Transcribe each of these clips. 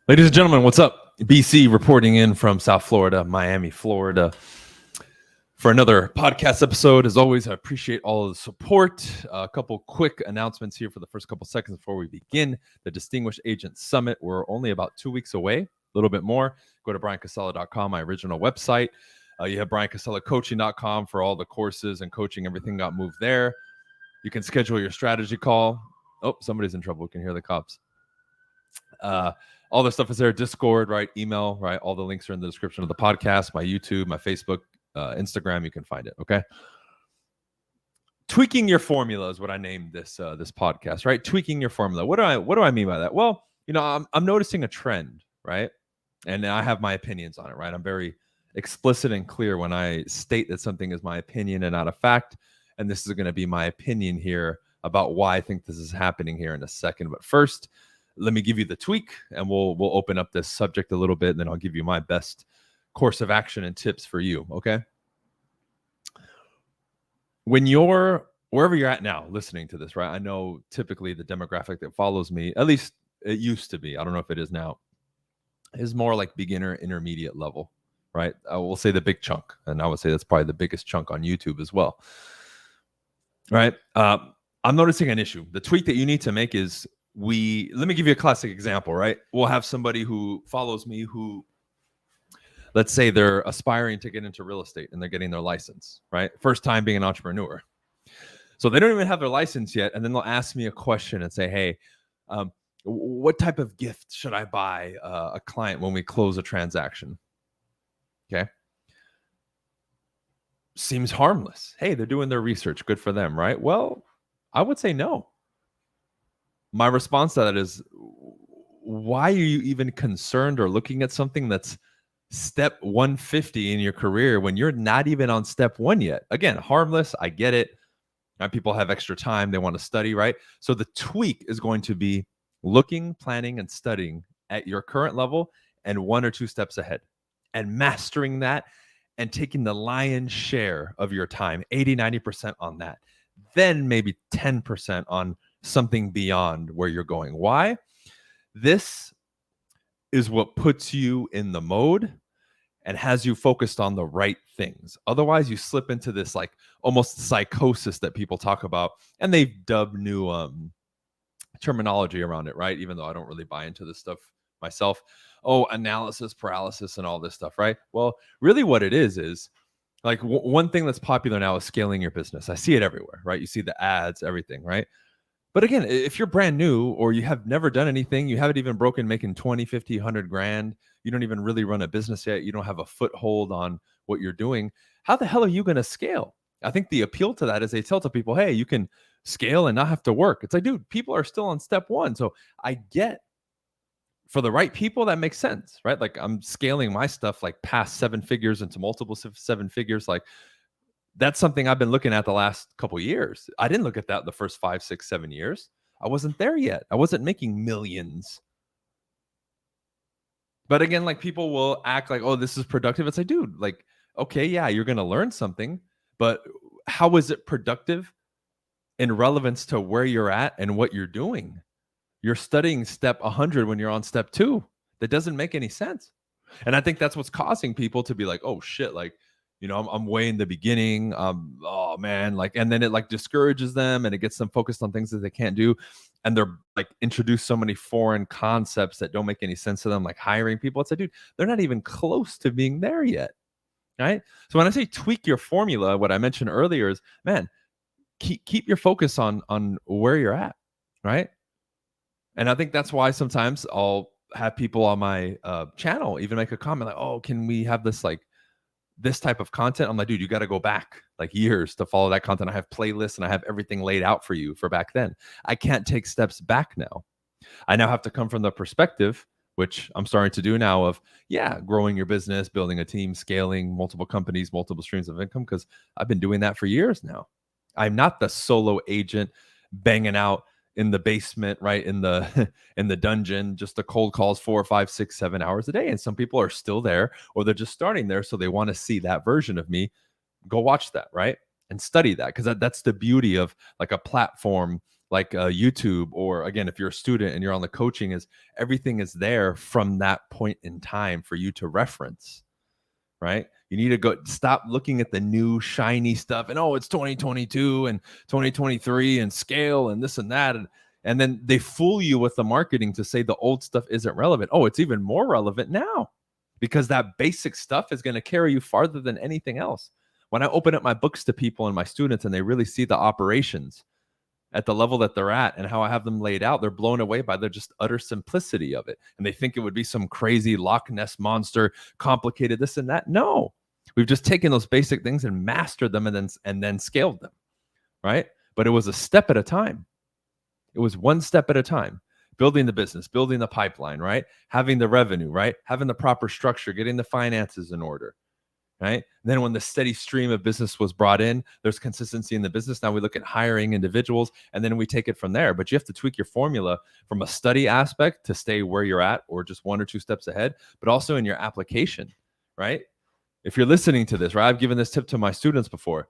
Ladies and gentlemen, what's up? BC reporting in from South Florida, Miami, Florida, for another podcast episode. As always, I appreciate all of the support. A couple quick announcements here for the first couple seconds before we begin. The Distinguished Agent Summit, we're only about 2 weeks away, a little bit more. Go to briancasella.com, my original website. You have briancasellacoaching.com for all the courses and coaching. Everything got moved there. You can schedule your strategy call. Oh, somebody's in trouble. We can hear the cops. All the stuff is there. Discord, right? Email, right? All the links are in the description of the podcast, my YouTube, my Facebook, Instagram. You can find it. Okay. Tweaking your formula is what I named this podcast, right? Tweaking your formula. What do I mean by that? Well, I'm noticing a trend, right? And I have my opinions on it, right? I'm very explicit and clear when I state that something is my opinion and not a fact. And this is going to be my opinion here about why I think this is happening here in a second. But first, let me give you the tweak, and we'll open up this subject a little bit, and then I'll give you my best course of action and tips for you. Okay. When you're wherever you're at now listening to this, right? I know typically the demographic that follows me, at least it used to be, I don't know if it is now, is more like beginner intermediate level, right? I will say the big chunk, and I would say that's probably the biggest chunk on YouTube as well, right? I'm noticing an issue. The tweak that you need to make is let me give you a classic example, right? We'll have somebody who follows me who, let's say they're aspiring to get into real estate and they're getting their license, right? First time being an entrepreneur. So they don't even have their license yet. And then they'll ask me a question and say, hey, what type of gift should I buy a client when we close a transaction? Okay. Seems harmless. Hey, they're doing their research. Good for them, right? Well, I would say no. My response to that is, why are you even concerned or looking at something that's step 150 in your career when you're not even on step 1 yet? Again, harmless. I get it. People have extra time. They want to study, right? So the tweak is going to be looking, planning, and studying at your current level and 1 or 2 steps ahead and mastering that and taking the lion's share of your time, 80, 90% on that. Then maybe 10% on something beyond where you're going. Why? This is what puts you in the mode and has you focused on the right things. Otherwise, you slip into this like almost psychosis that people talk about, and they've dubbed new terminology around it, right? Even though I don't really buy into this stuff myself. Oh, analysis paralysis and all this stuff, right? Well, really what it is like one thing that's popular now is scaling your business. I see it everywhere, right? You see the ads, everything, right? But again, if you're brand new or you have never done anything, you haven't even broken making 20, 50, 100 grand, you don't even really run a business yet, you don't have a foothold on what you're doing, how the hell are you going to scale? I think the appeal to that is they tell to people, hey, you can scale and not have to work. It's like, dude, people are still on step 1. So I get for the right people, that makes sense, right? Like I'm scaling my stuff like past 7 figures into multiple 7 figures. Like that's something I've been looking at the last couple of years. I didn't look at that the first 5, 6, 7 years. I wasn't there yet. I wasn't making millions. But again, like people will act like, oh, this is productive. It's like, dude, like, okay, yeah, you're going to learn something, but how is it productive in relevance to where you're at and what you're doing? You're studying step 100 when you're on step 2. That doesn't make any sense. And I think that's what's causing people to be like, oh shit, like, I'm way in the beginning. Oh man, like, and then it like discourages them and it gets them focused on things that they can't do. And they're like introduce so many foreign concepts that don't make any sense to them, like hiring people. It's like, dude, they're not even close to being there yet. Right. So when I say tweak your formula, what I mentioned earlier is, man, keep your focus on where you're at. Right. And I think that's why sometimes I'll have people on my channel even make a comment like, oh, can we have this like this type of content? I'm like, dude, you got to go back like years to follow that content. I have playlists and I have everything laid out for you for back then. I can't take steps back now. I now have to come from the perspective, which I'm starting to do now, of, yeah, growing your business, building a team, scaling multiple companies, multiple streams of income, because I've been doing that for years now. I'm not the solo agent banging out in the basement, right, in the in the dungeon, just the cold calls 4, 5, 6, 7 hours a day. And some people are still there, or they're just starting there, so they want to see that version of me. Go watch that, right, and study that, because that's the beauty of like a platform like YouTube, or again, if you're a student and you're on the coaching, is everything is there from that point in time for you to reference, right? You need to go stop looking at the new shiny stuff and, oh, it's 2022 and 2023 and scale and this and that. And then they fool you with the marketing to say the old stuff isn't relevant. Oh, it's even more relevant now because that basic stuff is going to carry you farther than anything else. When I open up my books to people and my students and they really see the operations at the level that they're at and how I have them laid out, they're blown away by the just utter simplicity of it. And they think it would be some crazy Loch Ness monster, complicated this and that. No, we've just taken those basic things and mastered them and then scaled them, right? But it was a step at a time. It was one step at a time. Building the business, building the pipeline, right? Having the revenue, right? Having the proper structure, getting the finances in order, right? And then when the steady stream of business was brought in, there's consistency in the business. Now we look at hiring individuals and then we take it from there. But you have to tweak your formula from a study aspect to stay where you're at or just one or two steps ahead, but also in your application, right? If you're listening to this, right? I've given this tip to my students before.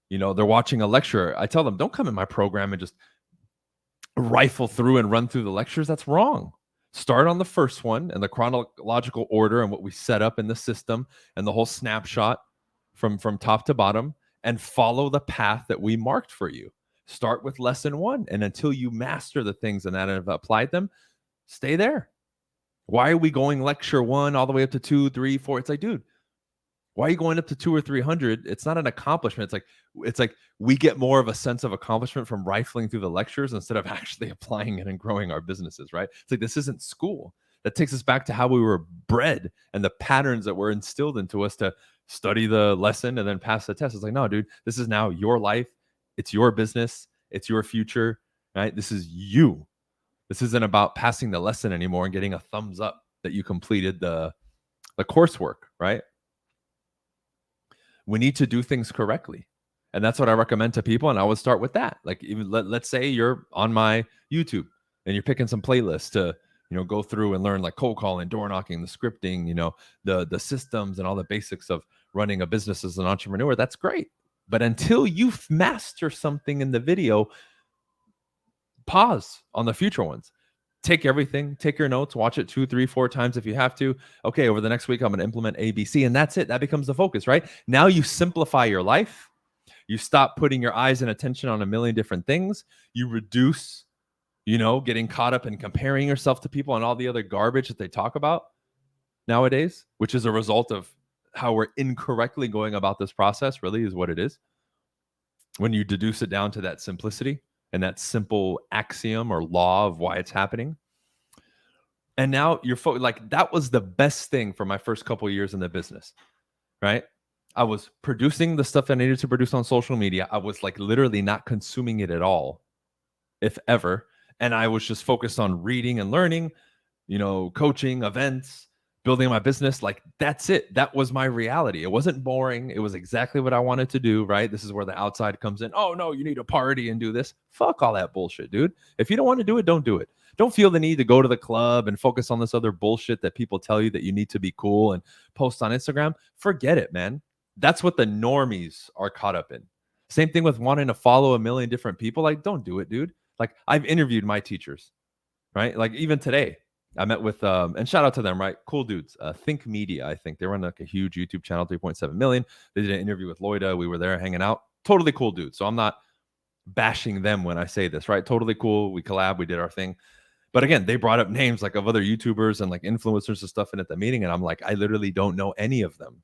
You know, they're watching a lecture. I tell them, don't come in my program and just rifle through and run through the lectures. That's wrong. Start on the first one and the chronological order and what we set up in the system and the whole snapshot from top to bottom, and follow the path that we marked for you. Start with lesson 1, and until you master the things and that have applied them, stay there. Why are we going lecture 1 all the way up to 2, 3, 4? It's like, dude, why are you going up to 200 or 300? It's not an accomplishment. It's like we get more of a sense of accomplishment from rifling through the lectures instead of actually applying it and growing our businesses, right? It's like, this isn't school. That takes us back to how we were bred and the patterns that were instilled into us to study the lesson and then pass the test. It's like, no, dude, this is now your life. It's your business. It's your future, right? This is you. This isn't about passing the lesson anymore and getting a thumbs up that you completed the coursework, right? We need to do things correctly. And that's what I recommend to people. And I would start with that. Like, even let's say you're on my YouTube and you're picking some playlists to, you know, go through and learn like cold calling, door knocking, the scripting, you know, the systems and all the basics of running a business as an entrepreneur. That's great. But until you master something in the video, pause on the future ones. Take everything, take your notes, watch it 2, 3, 4 times if you have to. Okay, over the next week, I'm going to implement ABC, and that's it. That becomes the focus, right? Now you simplify your life. You stop putting your eyes and attention on a million different things. You reduce, you know, getting caught up in comparing yourself to people and all the other garbage that they talk about nowadays, which is a result of how we're incorrectly going about this process, really is what it is. When you deduce it down to that simplicity and that simple axiom or law of why it's happening. And now you're like, that was the best thing for my first couple of years in the business, right? I was producing the stuff I needed to produce on social media. I was like literally not consuming it at all, if ever. And I was just focused on reading and learning, you know, coaching, events, building my business. Like, that's it. That was my reality. It wasn't boring. It was exactly what I wanted to do, right? This is where the outside comes in. Oh, no, you need to party and do this. Fuck all that bullshit, dude. If you don't want to do it, don't do it. Don't feel the need to go to the club and focus on this other bullshit that people tell you that you need to be cool and post on Instagram. Forget it, man. That's what the normies are caught up in. Same thing with wanting to follow a million different people. Like, don't do it, dude. Like, I've interviewed my teachers, right? Like, even today, I met with, and shout out to them, right? Cool dudes. Think Media, I think. They run like a huge YouTube channel, 3.7 million. They did an interview with Loida. We were there hanging out. Totally cool dudes. So I'm not bashing them when I say this, right? Totally cool. We collab. We did our thing. But again, they brought up names like of other YouTubers and like influencers and stuff in at the meeting. And I'm like, I literally don't know any of them.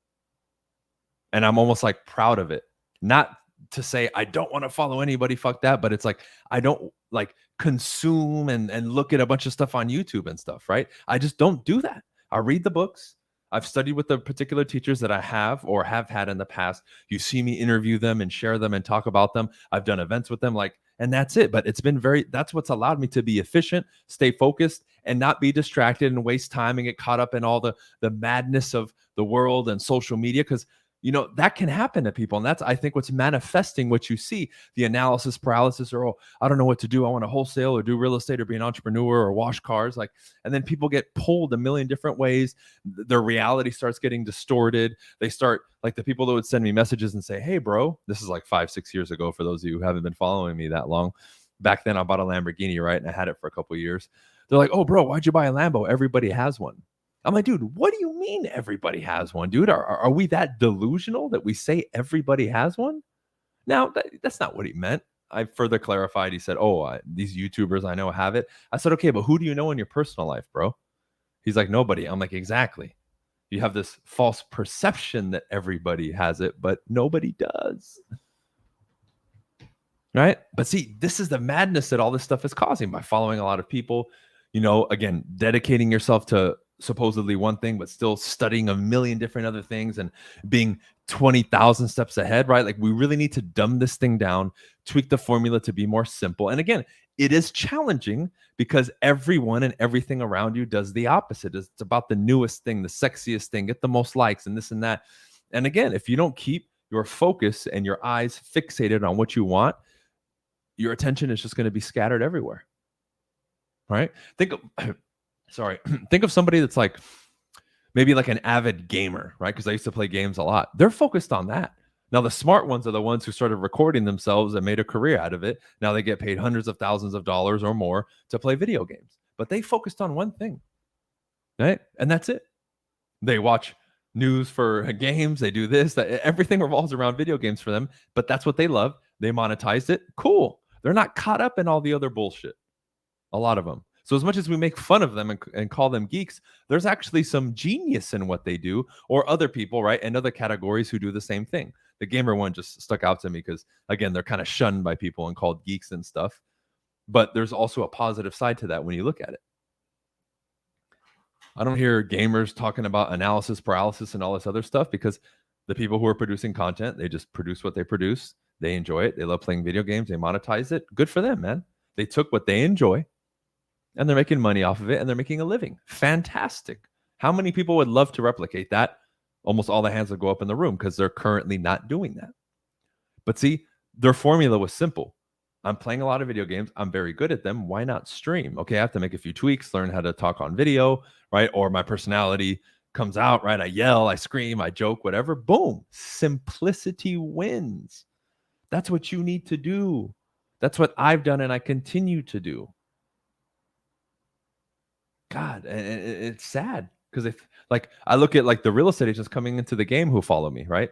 And I'm almost like proud of it. Not to say I don't want to follow anybody, fuck that. But it's like, I don't like consume and look at a bunch of stuff on YouTube and stuff, right? I just don't do that. I read the books. I've studied with the particular teachers that I have or have had in the past. You see me interview them and share them and talk about them. I've done events with them, like, and that's it. But it's been that's what's allowed me to be efficient, stay focused, and not be distracted and waste time and get caught up in all the madness of the world and social media. Because, you know, that can happen to people. And that's, I think, what's manifesting what you see, the analysis paralysis, or, oh, I don't know what to do. I want to wholesale or do real estate or be an entrepreneur or wash cars. Like, and then people get pulled a million different ways. Their reality starts getting distorted. They start, like the people that would send me messages and say, hey, bro, this is like 5-6 years ago for those of you who haven't been following me that long. back then I bought a Lamborghini, right? And I had it for a couple of years. They're like, oh, bro, why'd you buy a Lambo? Everybody has one. I'm like, dude, what do you mean everybody has one, dude? Are we that delusional that we say everybody has one? Now, that's not what he meant. I further clarified. He said, oh, these YouTubers I know have it. I said, okay, but who do you know in your personal life, bro? He's like, nobody. I'm like, exactly. You have this false perception that everybody has it, but nobody does. Right? But see, this is the madness that all this stuff is causing by following a lot of people, again, dedicating yourself to supposedly one thing, but still studying a million different other things and being 20,000 steps ahead, right? Like we really need to dumb this thing down, tweak the formula to be more simple. And again, it is challenging because everyone and everything around you does the opposite. It's about the newest thing, the sexiest thing, get the most likes and this and that. And again, if you don't keep your focus and your eyes fixated on what you want, your attention is just going to be scattered everywhere. Right? Think of somebody that's like maybe like an avid gamer, right? Because I used to play games a lot. They're focused on that. Now, the smart ones are the ones who started recording themselves and made a career out of it. Now they get paid hundreds of thousands of dollars or more to play video games, but they focused on one thing, right? And that's it. They watch news for games. They do this, that everything revolves around video games for them, but that's what they love. They monetize it. Cool. They're not caught up in all the other bullshit. A lot of them. So as much as we make fun of them and call them geeks, there's actually some genius in what they do, or other people, right? And other categories who do the same thing. The gamer one just stuck out to me because, again, they're kind of shunned by people and called geeks and stuff. But there's also a positive side to that when you look at it. I don't hear gamers talking about analysis paralysis and all this other stuff because the people who are producing content, they just produce what they produce. They enjoy it. They love playing video games. They monetize it. Good for them, man. They took what they enjoy and they're making money off of it and they're making a living. Fantastic. How many people would love to replicate that? Almost all the hands would go up in the room because they're currently not doing that. But see, their formula was simple. I'm playing a lot of video games. I'm very good at them. Why not stream? Okay, I have to make a few tweaks, learn how to talk on video, right? Or my personality comes out, right? I yell, I scream, I joke, whatever. Boom. Simplicity wins. That's what you need to do. That's what I've done and I continue to do. God, it's sad because if like I look at like the real estate agents coming into the game who follow me, right?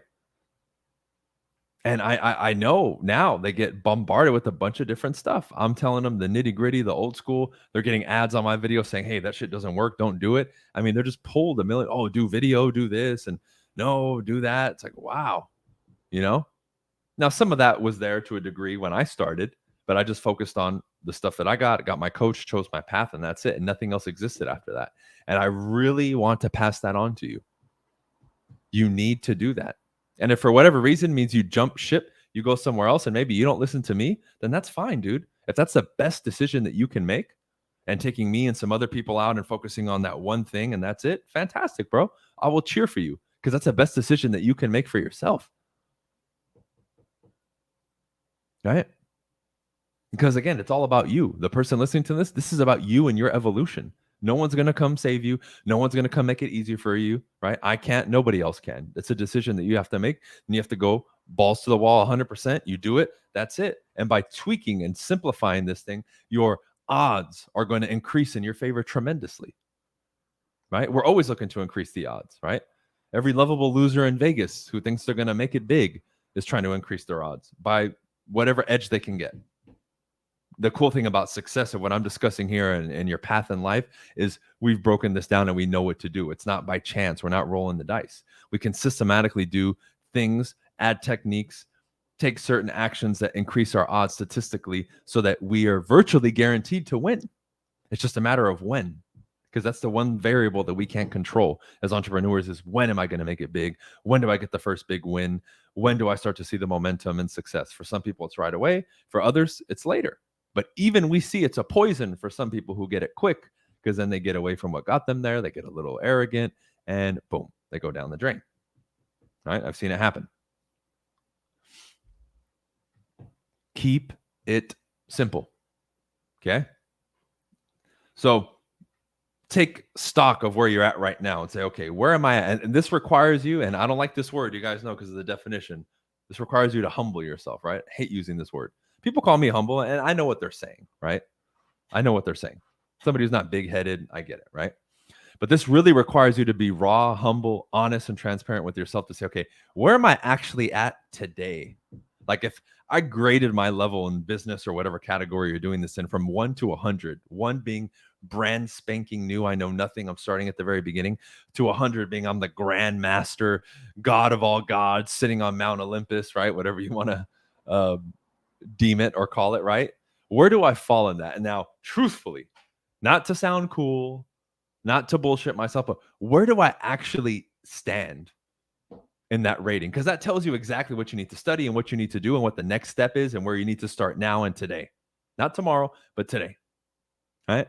And I know now they get bombarded with a bunch of different stuff. I'm telling them the nitty gritty, the old school. They're getting ads on my video saying, "Hey, that shit doesn't work. Don't do it." I mean, they're just pulled a million. Oh, do video, do this, and no, do that. It's like wow, you know. Now some of that was there to a degree when I started, but I just focused on the stuff that I got my coach, chose my path, and that's it. And nothing else existed after that. And I really want to pass that on to you. You need to do that. And if for whatever reason means you jump ship, you go somewhere else, and maybe you don't listen to me, then that's fine, dude. If that's the best decision that you can make, and taking me and some other people out and focusing on that one thing, and that's it, fantastic, bro. I will cheer for you because that's the best decision that you can make for yourself. Right? Because again, it's all about you. The person listening to this is about you and your evolution. No one's going to come save you. No one's going to come make it easier for you, right? I can't. Nobody else can. It's a decision that you have to make, and you have to go balls to the wall 100%. You do it. That's it. And by tweaking and simplifying this thing, your odds are going to increase in your favor tremendously, right? We're always looking to increase the odds, right? Every lovable loser in Vegas who thinks they're going to make it big is trying to increase their odds by whatever edge they can get. The cool thing about success of what I'm discussing here and your path in life is we've broken this down and we know what to do. It's not by chance. We're not rolling the dice. We can systematically do things, add techniques, take certain actions that increase our odds statistically so that we are virtually guaranteed to win. It's just a matter of when, because that's the one variable that we can't control as entrepreneurs is when am I going to make it big? When do I get the first big win? When do I start to see the momentum and success? For some people, it's right away. For others, it's later. But even we see it's a poison for some people who get it quick because then they get away from what got them there. They get a little arrogant and boom, they go down the drain. Right? I've seen it happen. Keep it simple. Okay. So take stock of where you're at right now and say, okay, where am I at? And this requires you, and I don't like this word, you guys know, because of the definition. This requires you to humble yourself, right? I hate using this word. People call me humble, and I know what they're saying, right? I know what they're saying. Somebody who's not big-headed, I get it, right? But this really requires you to be raw, humble, honest, and transparent with yourself to say, okay, where am I actually at today? Like if I graded my level in business or whatever category you're doing this in from 1 to 100, 1 being brand spanking new, I know nothing, I'm starting at the very beginning, to 100 being I'm the grand master, God of all gods, sitting on Mount Olympus, right? Whatever you want to uh, deem it or call it, right? Where do I fall in that? And now, truthfully, not to sound cool, not to bullshit myself, but where do I actually stand in that rating? Because that tells you exactly what you need to study and what you need to do and what the next step is and where you need to start now and today. Not tomorrow, but today. Right?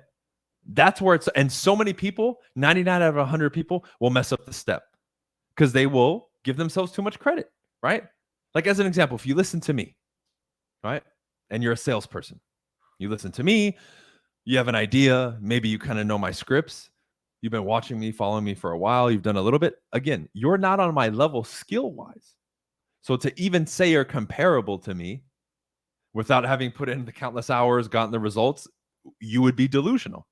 That's where it's, and so many people, 99 out of 100 people will mess up the step because they will give themselves too much credit. Right? Like, as an example, if you listen to me, right, and you're a salesperson, you listen to me, you have an idea, maybe you kind of know my scripts. You've been watching me, following me for a while. You've done a little bit. Again, you're not on my level skill wise. So to even say you're comparable to me without having put in the countless hours, gotten the results, you would be delusional.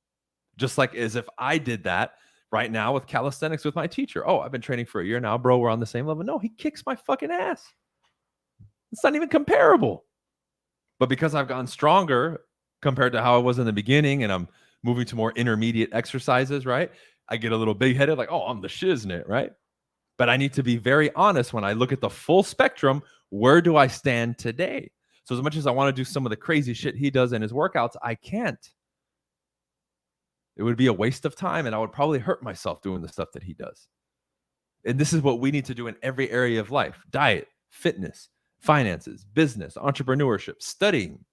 Just like as if I did that right now with calisthenics with my teacher. Oh, I've been training for a year now, bro. We're on the same level. No, he kicks my fucking ass. It's not even comparable. But because I've gotten stronger compared to how I was in the beginning and I'm moving to more intermediate exercises, right? I get a little big headed, like, oh, I'm the shiznit, right? But I need to be very honest when I look at the full spectrum. Where do I stand today? So, as much as I want to do some of the crazy shit he does in his workouts, I can't. It would be a waste of time and I would probably hurt myself doing the stuff that he does. And this is what we need to do in every area of life: diet, fitness, finances, business, entrepreneurship, studying.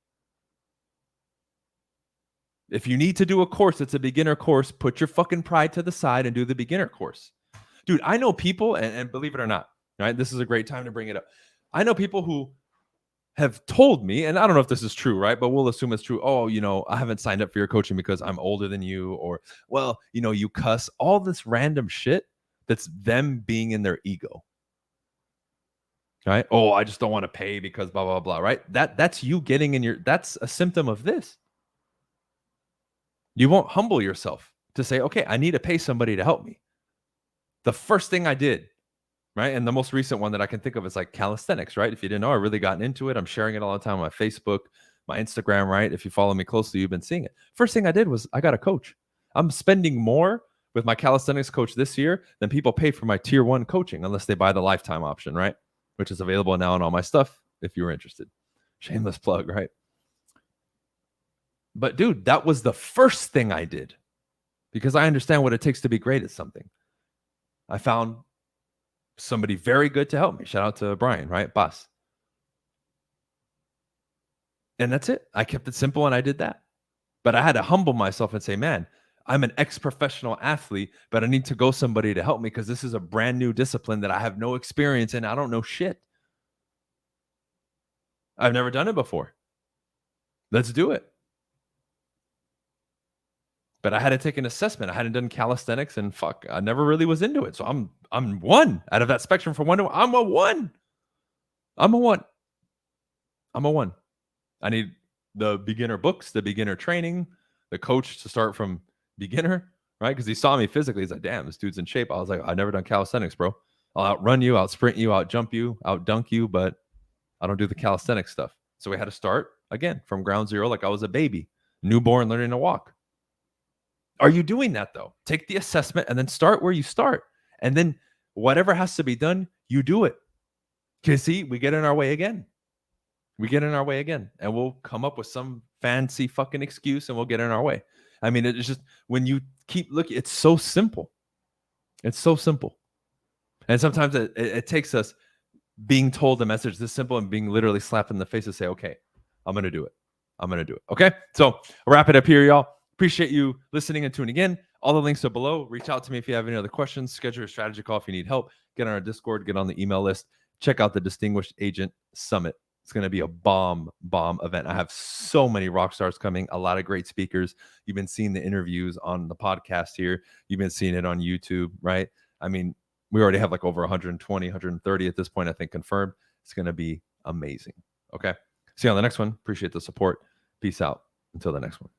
If you need to do a course that's a beginner course, put your fucking pride to the side and do the beginner course. Dude, I know people, and believe it or not, right? This is a great time to bring it up. I know people who have told me, and I don't know if this is true, right? But we'll assume it's true. Oh, I haven't signed up for your coaching because I'm older than you, or, well, you cuss, all this random shit that's them being in their ego, right? Oh, I just don't want to pay because blah, blah, blah, right? That's you getting that's a symptom of this. You won't humble yourself to say, okay, I need to pay somebody to help me. The first thing I did, right? And the most recent one that I can think of is like calisthenics, right? If you didn't know, I really gotten into it. I'm sharing it all the time on my Facebook, my Instagram, right? If you follow me closely, you've been seeing it. First thing I did was I got a coach. I'm spending more with my calisthenics coach this year than people pay for my tier 1 coaching unless they buy the lifetime option, right? Which is available now on all my stuff if you're interested. Shameless plug, right? But dude, that was the first thing I did because I understand what it takes to be great at something. I found somebody very good to help me. Shout out to Brian, right? Boss. And that's it. I kept it simple and I did that. But I had to humble myself and say, man, I'm an ex-professional athlete, but I need to go somebody to help me because this is a brand new discipline that I have no experience in. I don't know shit. I've never done it before. Let's do it. But I had to take an assessment. I hadn't done calisthenics and I never really was into it. So I'm 1 out of that spectrum from 1 to 1. I'm a 1. I'm a 1. I'm a 1. I need the beginner books, the beginner training, the coach to start from beginner, right? Because he saw me physically. He's like, damn, this dude's in shape. I was like, I've never done calisthenics, bro. I'll outrun you, out sprint you, out jump you, out dunk you, but I don't do the calisthenics stuff. So we had to start again from ground zero, like I was a baby, newborn learning to walk. Are you doing that though? Take the assessment and then start where you start. And then whatever has to be done, you do it. Because see, we get in our way again. And we'll come up with some fancy fucking excuse and we'll get in our way. I mean, it's just when you keep looking, it's so simple. It's so simple. And sometimes it takes us being told the message this simple and being literally slapped in the face to say, okay, I'm going to do it. Okay. So I'll wrap it up here, y'all. Appreciate you listening and tuning in. All the links are below. Reach out to me if you have any other questions. Schedule a strategy call if you need help. Get on our Discord. Get on the email list. Check out the Distinguished Agent Summit. It's going to be a bomb event. I have so many rock stars coming, a lot of great speakers. You've been seeing the interviews on the podcast here. You've been seeing it on YouTube, right? I mean, we already have like over 120, 130 at this point, I think, confirmed. It's going to be amazing. Okay. See you on the next one. Appreciate the support. Peace out. Until the next one.